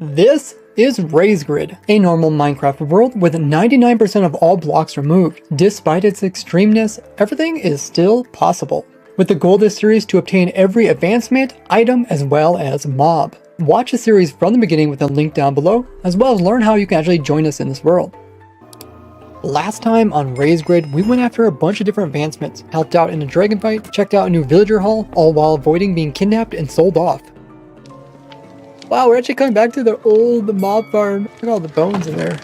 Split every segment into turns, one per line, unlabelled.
This is Raised Grid, a normal Minecraft world with 99% of all blocks removed. Despite its extremeness, everything is still possible. With the goal of this series to obtain every advancement, item, as well as mob. Watch the series from the beginning with a link down below, as well as learn how you can actually join us in this world. Last time on Raised Grid, we went after a bunch of different advancements, helped out in a dragon fight, checked out a new villager hall, all while avoiding being kidnapped and sold off. Wow, we're actually coming back to the old mob farm. Look at all the bones in there.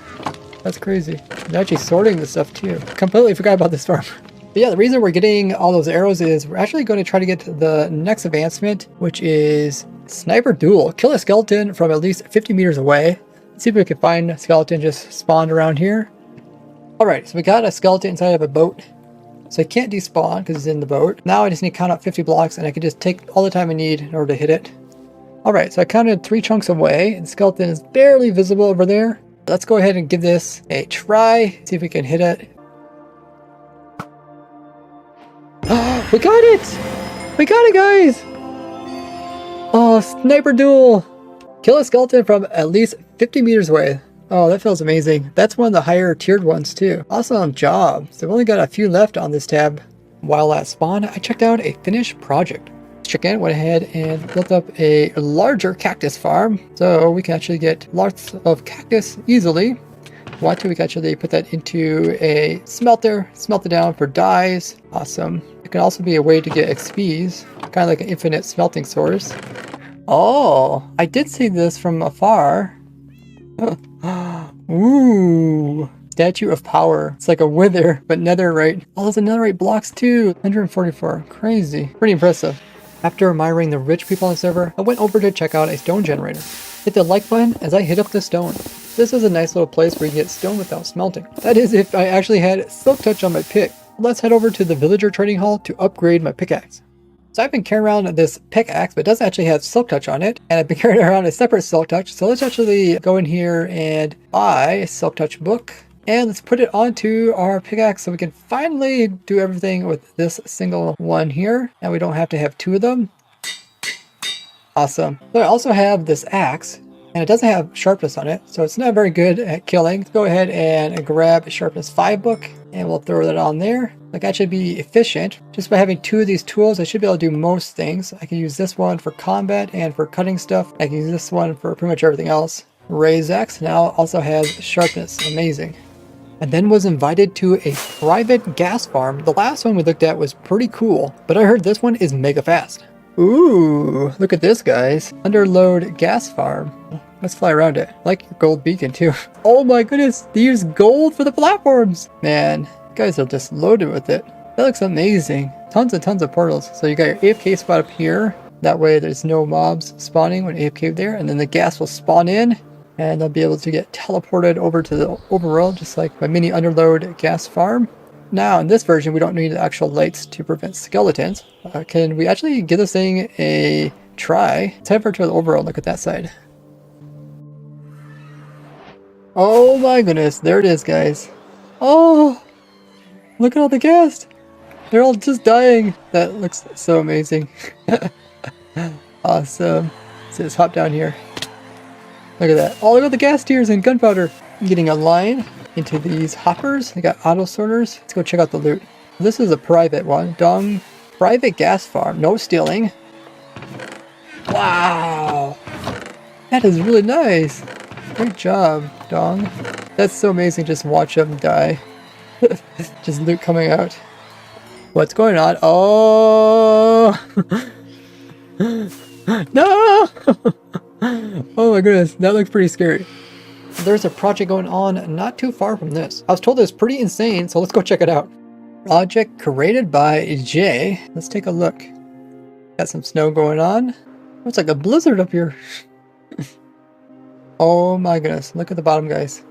That's crazy. They're actually sorting the stuff too. Completely forgot about this farm. But yeah, the reason we're getting all those arrows is we're actually going to try to get the next advancement, which is Sniper Duel. Kill a skeleton from at least 50 meters away. Let's see if we can find a skeleton just spawned around here. Alright, so we got a skeleton inside of a boat. So I can't despawn because it's in the boat. Now I just need to count out 50 blocks and I can just take all the time I need in order to hit it. Alright, so I counted 3 chunks away, and the skeleton is barely visible over there. Let's go ahead and give this a try, see if we can hit it. We got it! We got it, guys! Oh, Sniper Duel! Kill a skeleton from at least 50 meters away. Oh, that feels amazing. That's one of the higher tiered ones too. Awesome job. So we've only got a few left on this tab. While at spawn, I checked out a finished project. Chicken went ahead and built up a larger cactus farm, so we can actually get lots of cactus easily. If we want to, we can actually put that into a smelter, smelt it down for dyes. Awesome. It can also be a way to get XPs, kind of like an infinite smelting source. Oh, I did see this from afar. Ooh, Statue of Power. It's like a wither, but netherite. Oh, there's netherite blocks too. 144. Crazy. Pretty impressive. After admiring the rich people on the server, I went over to check out a stone generator. Hit the like button as I hit up the stone. This is a nice little place where you can get stone without smelting. That is if I actually had silk touch on my pick. Let's head over to the villager trading hall to upgrade my pickaxe. So I've been carrying around this pickaxe, but it doesn't actually have silk touch on it. And I've been carrying around a separate silk touch. So let's actually go in here and buy a silk touch book. And let's put it onto our pickaxe so we can finally do everything with this single one here. And we don't have to have 2 of them. Awesome. So I also have this axe. And it doesn't have sharpness on it. So it's not very good at killing. Let's go ahead and grab a sharpness 5 book. And we'll throw that on there. Like, that should be efficient. Just by having 2 of these tools, I should be able to do most things. I can use this one for combat and for cutting stuff. I can use this one for pretty much everything else. Raise axe now also has sharpness. Amazing. And then was invited to a private gas farm. The last one we looked at was pretty cool, but I heard this one is mega fast. Ooh, look at this, guys. Underload gas farm. Let's fly around it. Like your gold beacon too. Oh my goodness, they use gold for the platforms. Man, guys are just loaded with it. That looks amazing. Tons and tons of portals. So you got your AFK spot up here. That way there's no mobs spawning when AFK there. And then the gas will spawn in. And they'll be able to get teleported over to the overworld, just like my mini underload gas farm. Now, in this version, we don't need the actual lights to prevent skeletons. Can we actually give this thing a try? Let's head over to the overworld, look at that side. Oh my goodness, there it is, guys. Oh, look at all the gas. They're all just dying. That looks so amazing. Awesome. So let's hop down here. Look at that. Oh, look at the gas tiers and gunpowder. I'm getting a line into these hoppers. They got auto sorters. Let's go check out the loot. This is a private one. Dong. Private gas farm. No stealing. Wow. That is really nice. Great job, Dong. That's so amazing. Just watch them die. Just loot coming out. What's going on? Oh. No. Oh my goodness, that looks pretty scary. There's a project going on not too far from this. I was told it's pretty insane, so let's go check it out. Project created by Jay. Let's take a look. Got some snow going on. It's like a blizzard up here. Oh my goodness, look at the bottom, guys.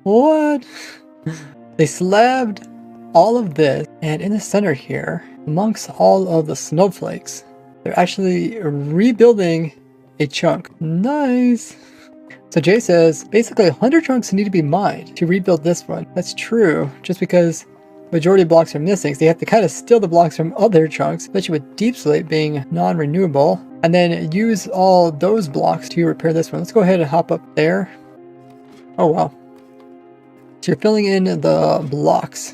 What? They slabbed all of this, and in the center here, amongst all of the snowflakes, they're actually rebuilding a chunk. Nice. So Jay says, basically 100 chunks need to be mined to rebuild this one. That's true, just because majority of blocks are missing, so they have to kind of steal the blocks from other chunks, especially with deep slate being non-renewable. and then use all those blocks to repair this one. Let's go ahead and hop up there. Oh wow. So you're filling in the blocks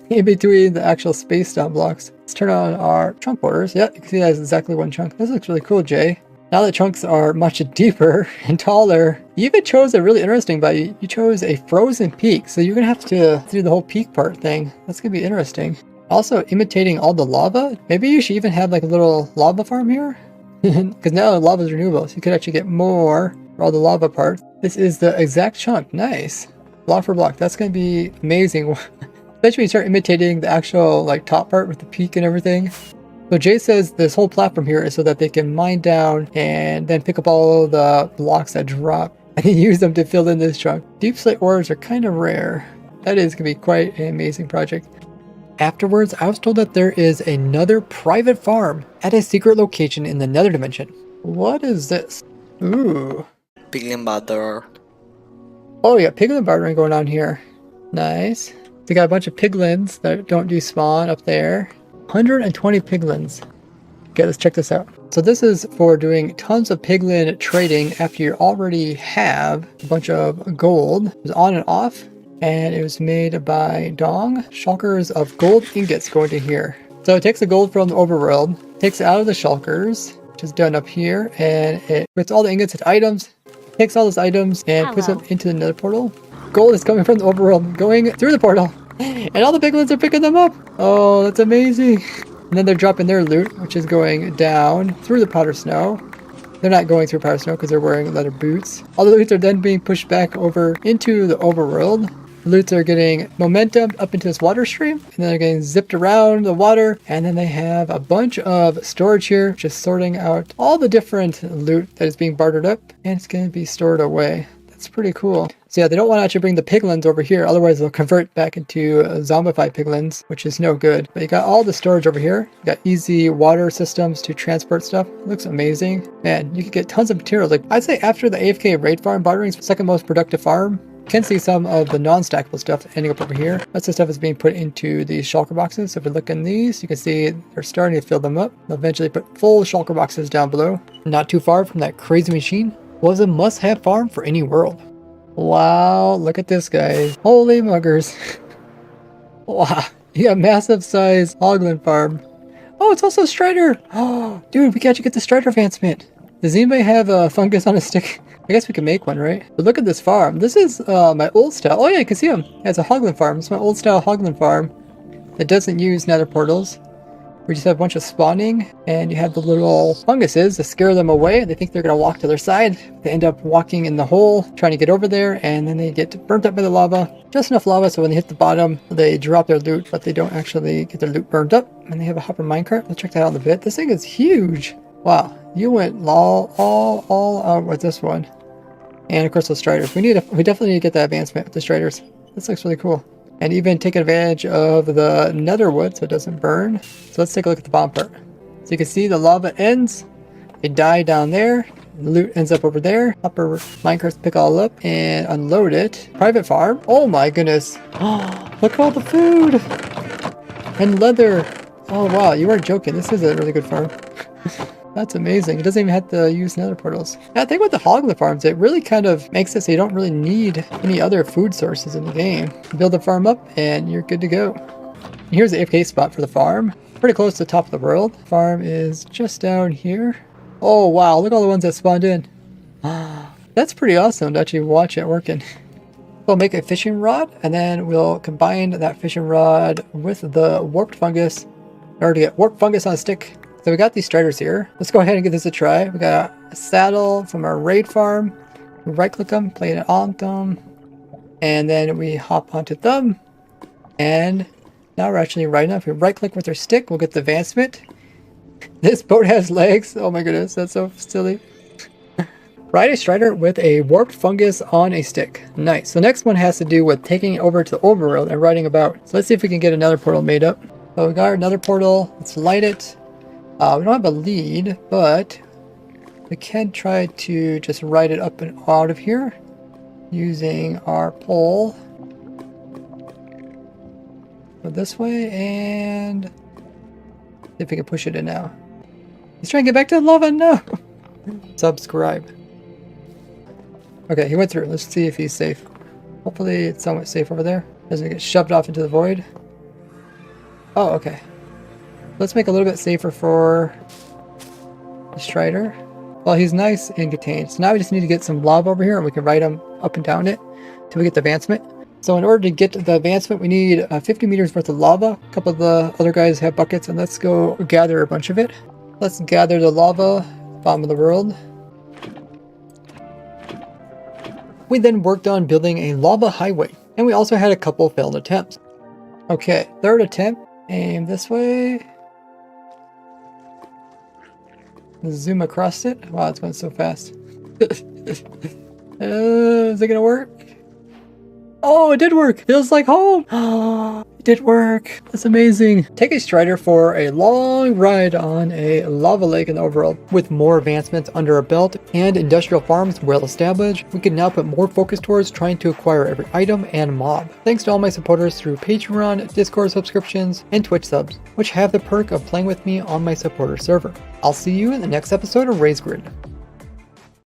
in between the actual space down blocks. Let's turn on our chunk borders. Yeah, you can see that's exactly one chunk. This looks really cool, Jay. Now the chunks are much deeper and taller. You even chose a really interesting bite. You chose a frozen peak, so you're gonna have to do the whole peak part thing. That's gonna be interesting. Also, imitating all the lava. Maybe you should even have like a little lava farm here, because now the lava is renewable, so you could actually get more for all the lava parts. This is the exact chunk. Nice. Block for block. That's gonna be amazing. Especially when you start imitating the actual like top part with the peak and everything. So Jay says this whole platform here is so that they can mine down and then pick up all the blocks that drop and use them to fill in this chunk. Deep slate ores are kind of rare. That is going to be quite an amazing project. Afterwards, I was told that there is another private farm at a secret location in the nether dimension. What is this? Ooh.
Piglin butter.
Oh yeah, piglin bartering going on here. Nice. They got a bunch of piglins that don't despawn up there. 120 piglins. Okay, let's check this out. So this is for doing tons of piglin trading after you already have a bunch of gold. It was on and off, and it was made by Dong. Shulkers of gold ingots go into here. So it takes the gold from the overworld, takes it out of the shulkers, which is done up here, and it puts all the ingots into items, takes all those items and puts them into the nether portal. Gold is coming from the overworld, going through the portal. And all the piglins are picking them up. Oh, that's amazing. And then they're dropping their loot, which is going down through the powder snow. They're not going through powder snow because they're wearing leather boots. All the loots are then being pushed back over into the overworld. The loots are getting momentum up into this water stream, and then they're getting zipped around the water. And then they have a bunch of storage here, just sorting out all the different loot that is being bartered up, and it's going to be stored away. That's pretty cool. So yeah, they don't want to actually bring the piglins over here, otherwise they'll convert back into zombified piglins, which is no good. But you got all the storage over here. You got easy water systems to transport stuff. It looks amazing. Man, you could get tons of materials. Like I'd say after the AFK raid farm, bartering is the second most productive farm. You can see some of the non-stackable stuff ending up over here. That's the stuff that's being put into these shulker boxes. So if we look in these, you can see they're starting to fill them up. They'll eventually put full shulker boxes down below. Not too far from that crazy machine was a must-have farm for any world. Wow, look at this, guys. Holy muggers. Wow, you got massive size hoglin farm. Oh, it's also a strider. Oh, dude, we can actually get the strider advancement. Does anybody have a fungus on a stick? I guess we can make one, right? But look at this farm. This is my old style. Oh yeah, you can see them. Yeah, it's a hoglin farm. It's my old style hoglin farm that doesn't use nether portals. We just have a bunch of spawning, and you have the little funguses to scare them away. They think they're going to walk to their side. They end up walking in the hole, trying to get over there, and then they get burnt up by the lava. Just enough lava so when they hit the bottom, they drop their loot, but they don't actually get their loot burned up. And they have a hopper minecart. Let's check that out in a bit. This thing is huge. Wow, you went all out with this one. And of course those striders. We definitely need to get that advancement with the striders. This looks really cool. And even take advantage of the nether wood so it doesn't burn. So let's take a look at the bottom part. So you can see the lava ends. They die down there. The loot ends up over there. Upper minecarts pick all up and unload it. Private farm. Oh my goodness. Look at all the food. And leather. Oh wow, you weren't joking. This is a really good farm. That's amazing. It doesn't even have to use nether portals. Yeah, I think with the hoglin farms, it really kind of makes it so you don't really need any other food sources in the game. Build the farm up and you're good to go. Here's the AFK spot for the farm. Pretty close to the top of the world. Farm is just down here. Oh wow, look at all the ones that spawned in. That's pretty awesome to actually watch it working. We'll make a fishing rod, and then we'll combine that fishing rod with the warped fungus in order to get warped fungus on a stick. So we got these striders here. Let's go ahead and give this a try. We got a saddle from our raid farm. We right click them, play it on them, and then we hop onto them. And now we're actually riding up. If we right click with our stick, we'll get the advancement. This boat has legs. Oh my goodness, that's so silly. Ride a strider with a warped fungus on a stick. Nice. So the next one has to do with taking it over to the overworld and riding about. So let's see if we can get another portal made up. So we got another portal. Let's light it. We don't have a lead, but we can try to just ride it up and out of here using our pole. Go this way and see if we can push it in now. He's trying to get back to the lava. No. Subscribe. Okay, he went through. Let's see if he's safe. Hopefully it's somewhat safe over there. Doesn't get shoved off into the void. Oh, okay. Let's make it a little bit safer for the Strider. Well, he's nice and contained. So now we just need to get some lava over here and we can ride him up and down it till we get the advancement. So in order to get the advancement, we need 50 meters worth of lava. A couple of the other guys have buckets, and let's go gather a bunch of it. Let's gather the lava, bottom of the world. We then worked on building a lava highway, and we also had a couple failed attempts. Okay, third attempt, aim this way. Zoom across it. Wow, it's going so fast. Is it gonna work? Oh, it did work! Feels like home! It did work! That's amazing! Take a Strider for a long ride on a lava lake in the overworld. With more advancements under our belt and industrial farms well established, we can now put more focus towards trying to acquire every item and mob. Thanks to all my supporters through Patreon, Discord subscriptions, and Twitch subs, which have the perk of playing with me on my supporter server. I'll see you in the next episode of RaiseGrid.